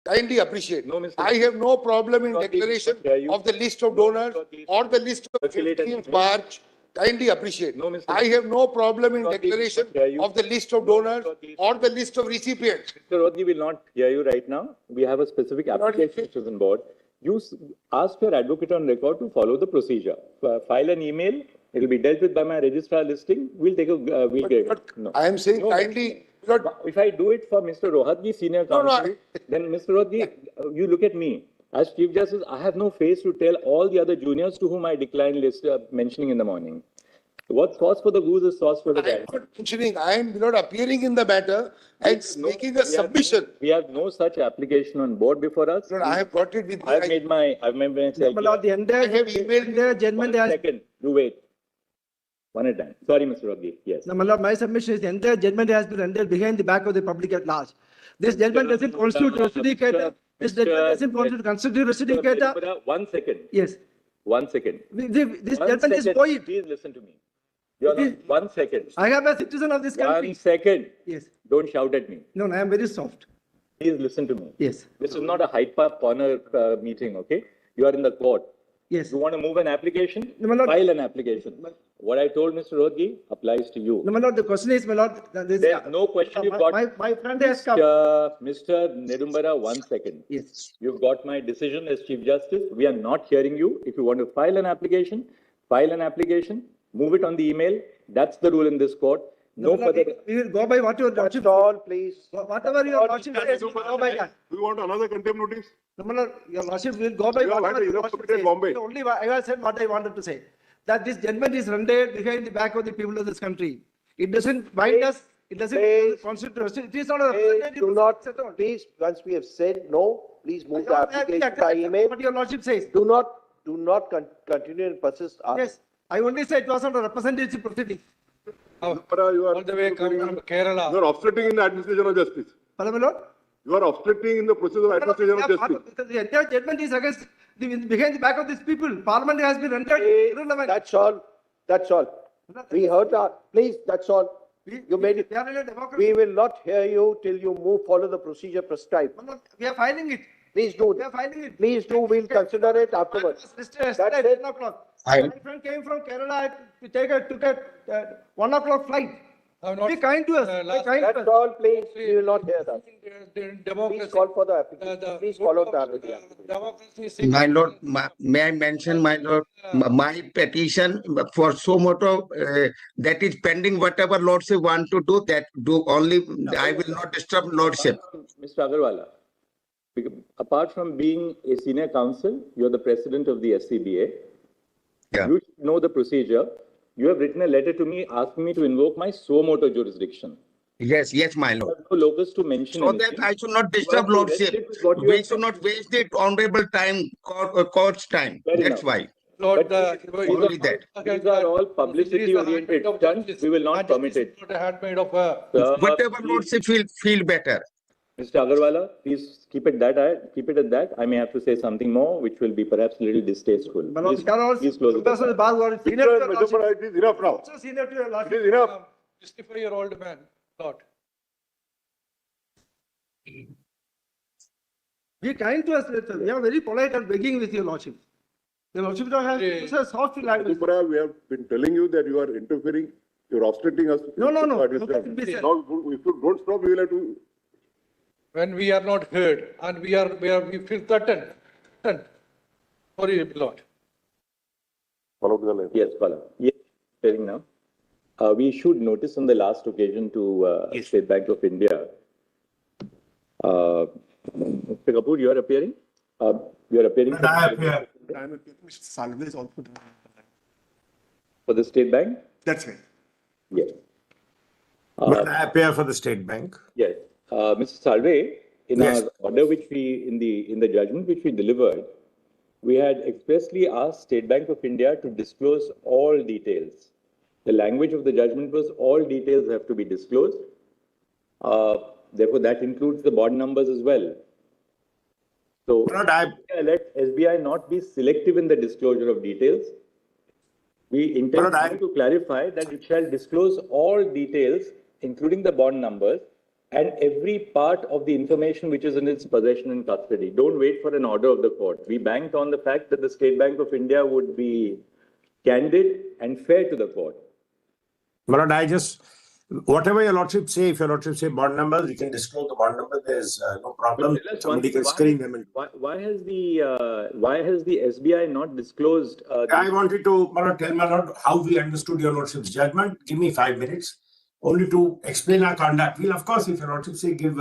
Kindly appreciate. No, Mr. I have no problem in declaration of the list of donors or the list of 15th March. Kindly appreciate. No, Mr. I have no problem in declaration of the list of donors or the list of recipients. Mr. Rodgi will not hear you right now. We have a specific application which is on board. You ask your advocate on record to follow the procedure. File an email. It will be dealt with by my registrar listing. We'll take a. We'll get it. No. I am saying kindly. If I do it for Mr. Rohatgi, senior counsel, then Mr. Rohatgi, you look at me. As Chief Justice, I have no face to tell all the other juniors to whom I declined list mentioning in the morning. What's sauce for the goose is sauce for the gander. I am not mentioning. I am not appearing in the matter and making a submission. We have no such application on board before us. No, I have brought it with me. I've made my The entire judgment has. Second, you wait. One at a time. Sorry, Mr. Rodgi. Yes. No, my lord, my submission is the entire judgment has been rendered behind the back of the public at large. This judgment doesn't constitute justificator. This judgment doesn't constitute justificator. 1 second. Yes. 1 second. This 1 judgment is second. void. Please listen to me. You're not, 1 second. I am a citizen of this country. 1 second. Yes. Don't shout at me. No, I am very soft. Please listen to me. Yes. This is not a Hyde Park corner meeting, okay? You are in the court. Yes. You want to move an application? No, my lord. File an application. What I told Mr. Rodgi applies to you. No, my lord, the question is, my lord. There's no question. You've got my friend has come. Mr. Nedumbara, 1 second. Yes. You've got my decision as Chief Justice. We are not hearing you. If you want to file an application, move it on the email. That's the rule in this court. No further. We will go by what your lordship. All, please. Whatever your lordship says, we will go by that. Do you want another contempt notice? No, my lord, your lordship will go by You have whatever had your enough lordship committed says. Bombay. Only I have said what I wanted to say. That this judgment is rendered behind the back of the people of this country. It doesn't bind us. It doesn't constitute. It is not a representative. Do not, please, once we have said no, please move the application by email. What your lordship says. Do not continue and persist. Yes. I only said it was not a representative proceeding. You are All the way come from Kerala. You are obstructing in the administration of justice. Pardon, my lord? You are obstructing in the process of administration of justice. Because the entire judgment is against behind the back of these people. Parliament has been rendered irrelevant. That's all. That's all. We heard that. Please, that's all. You made it. We are in a democracy. We will not hear you till you follow the procedure prescribed. We are filing it. Please do. We are filing it. Please do. We'll consider it afterwards. That's That's at it. 10 o'clock. My friend came from Kerala to took a 1 o'clock flight. Be kind to us. Be kind to That's us. all, please. We will not hear that. Democracy. Please call for the application. Please follow the application. Democracy. My lord, may I mention, my lord, my petition for so moto that is pending. Whatever lordship want to do, that do only. I will not disturb lordship. Mr. Agarwala, apart from being a senior counsel, you are the president of the SCBA. Yeah. You should know the procedure. You have written a letter to me asking me to invoke my suo moto jurisdiction. Yes, my lord. No locus to mention So anything. that I should not disturb lordship. We should not waste the honorable time, court's time. Fair That's enough. why. Lord, Only that. These are all publicity-oriented stunts. We will not permit it. Not a handmaid of Whatever lordship feel better. Mr. Agarwala, please keep it at that. I may have to say something more, which will be perhaps a little distasteful. Please close it. Members of the bar who are senior to your lordship. It is enough now. Also senior to your It lordship. is enough. 65-year-old man, Lord. Be kind to us. We are very polite and begging with your lordship. Your lordship has a soft language. Nedumbara, we have been telling you that you are interfering. You are obstructing us. No. Now, Look at this. if you don't stop, we will have to. When we are not heard and we feel threatened. Sorry, Lord. Follow the line. Yes, Bala. Yes, hearing now. We issued notice on the last occasion to State Bank of India. Mr. Kapoor, you are appearing? You are appearing Mr. Salve is also there. for the State Bank? That's right. Yes. But I appear for the State Bank. Yes. Mr. Salve, in Yes. our order which we, in the judgment which we delivered, we had expressly asked State Bank of India to disclose all details. The language of the judgment was all details have to be disclosed. Therefore, that includes the bond numbers as well. So, let SBI not be selective in the disclosure of details. We intend to clarify that it shall disclose all details, including the bond numbers, and every part of the information which is in its possession and custody. Don't wait for an order of the court. We banked on the fact that the State Bank of India would be candid and fair to the court. My lord, whatever your lordship say, if your lordship say bond numbers, we can disclose the bond number. There's no problem. But tell us Somebody one can thing, screen them. why has the SBI not disclosed? I wanted to, my lord, tell my lord how we understood your lordship's judgment. Give me 5 minutes only to explain our conduct. We'll, of course, if your lordship say give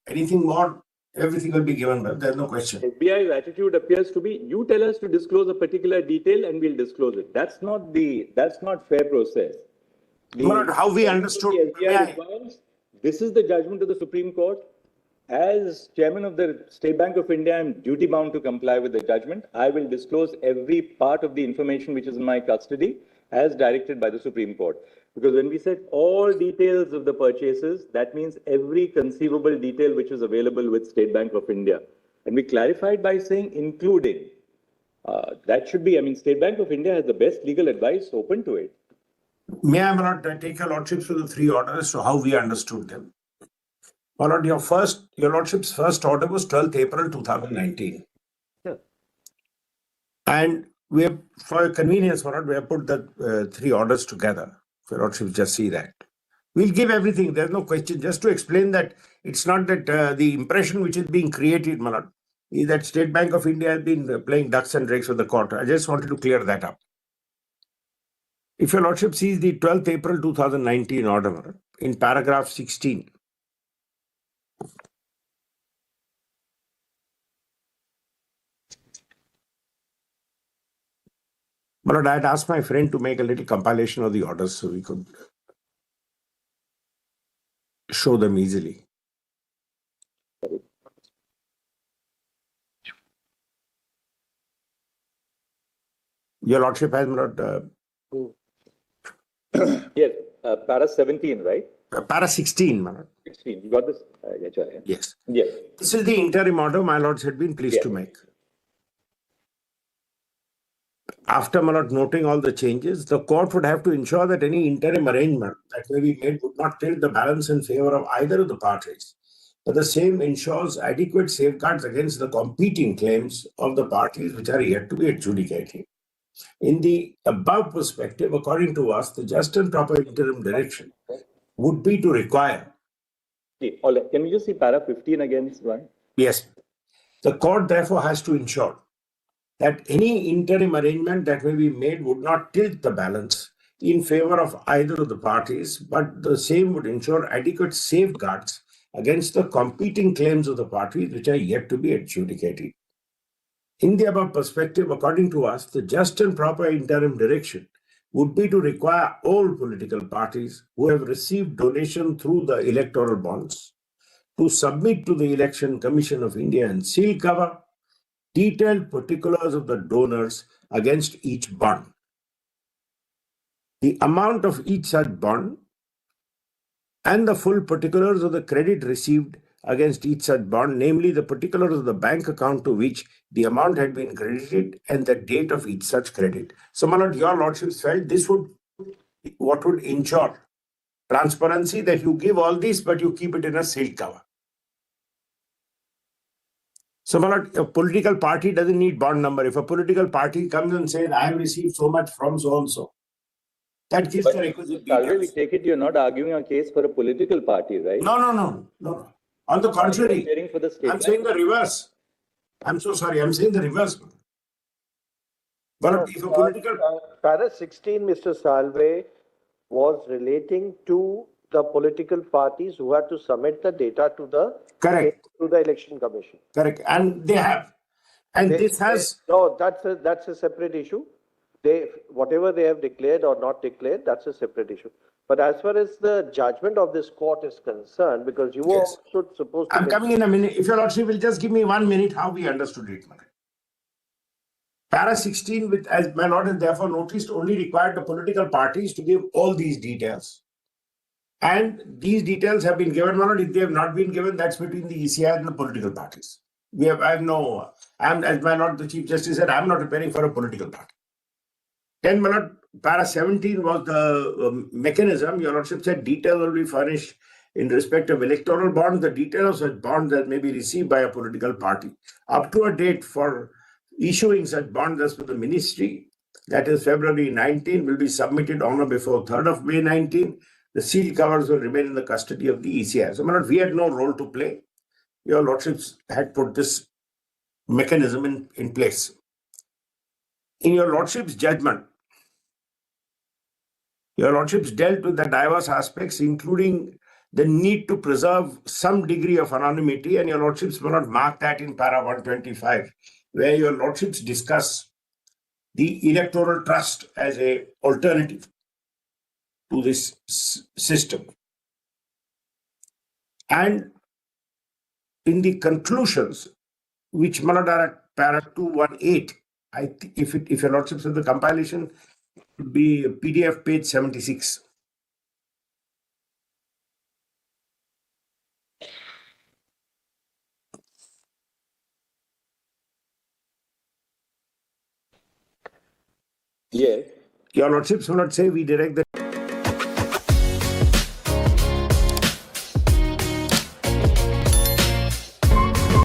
anything more, everything will be given. But there's no question. SBI's attitude appears to be, you tell us to disclose a particular detail and we'll disclose it. That's not fair process. My lord, how we understood. This is the judgment of the Supreme Court. As chairman of the State Bank of India, I'm duty bound to comply with the judgment. I will disclose every part of the information which is in my custody as directed by the Supreme Court. Because when we said all details of the purchases, that means every conceivable detail which is available with State Bank of India. And we clarified by saying including. That should be, I mean, State Bank of India has the best legal advice open to it. May I, my lord, take your lordships to the 3 orders, so how we understood them. My lord, your lordship's first order was 12th April 2019. Sure. And we have, for convenience, my lord, we have put the 3 orders together. Your lordship just see that. We'll give everything, there's no question. Just to explain that it's not that the impression which is being created, my lord, is that State Bank of India has been playing ducks and drakes with the court. I just wanted to clear that up. If your lordship sees the 12th April 2019 order in paragraph 16, my lord, I had asked my friend to make a little compilation of the orders so we could show them easily. Your lordship has not. Yes, para 17, right? Para 16, my lord. 16. You got this? Yes. Yes. This is the interim order my lords had been pleased to make. After, my lord, noting all the changes, the court would have to ensure that any interim arrangement that may be made would not tilt the balance in favor of either of the parties, but the same ensures adequate safeguards against the competing claims of the parties which are yet to be adjudicated. In the above perspective, according to us, the just and proper interim direction would be to require. Can we just see para 15 again, one? Yes. The court therefore has to ensure that any interim arrangement that may be made would not tilt the balance in favor of either of the parties, but the same would ensure adequate safeguards against the competing claims of the parties which are yet to be adjudicated. In the above perspective, according to us, the just and proper interim direction would be to require all political parties who have received donation through the electoral bonds to submit to the Election Commission of India and seal cover detailed particulars of the donors against each bond. The amount of each such bond and the full particulars of the credit received against each such bond, namely the particulars of the bank account to which the amount had been credited and the date of each such credit. So, my lord, your lordships felt this would ensure transparency, that you give all this, but you keep it in a sealed cover. So, my lord, a political party doesn't need bond number. If a political party comes and says, I have received so much from so and so, that gives the requisite details. We take it you're not arguing a case for a political party, right? No. On the contrary, I'm saying the reverse. I'm so sorry, I'm saying the reverse. But if a political... Para 16, Mr. Salve, was relating to the political parties who had to submit the data to the Election Commission. Correct, and they have. And this has... No, that's a separate issue. Whatever they have declared or not declared, that's a separate issue. But as far as the judgment of this court is concerned, because you were also supposed to... I'm coming in a minute. If your lordship will just give me 1 minute, how we understood it. Para 16, as my lord has therefore noticed, only required the political parties to give all these details. And these details have been given, my lord. If they have not been given, that's between the ECI and the political parties. As my lord, the Chief Justice said, I'm not preparing for a political party. Then, my lord, para 17 was the mechanism. Your lordship said details will be furnished in respect of electoral bonds, the details of such bonds that may be received by a political party. Up to a date for issuing such bonds as per the ministry, that is February 19, will be submitted on or before 3rd of May 19. The sealed covers will remain in the custody of the ECI. So, my lord, we had no role to play. Your lordships had put this mechanism in place. In your lordship's judgment, your lordships dealt with the diverse aspects, including the need to preserve some degree of anonymity, and your lordships will not mark that in para 125, where your lordships discuss the electoral trust as a alternative to this system. And in the conclusions, which Malad are at para 218, if your lordships have the compilation, it would be PDF page 76. Yes. Your lordships will not say we direct the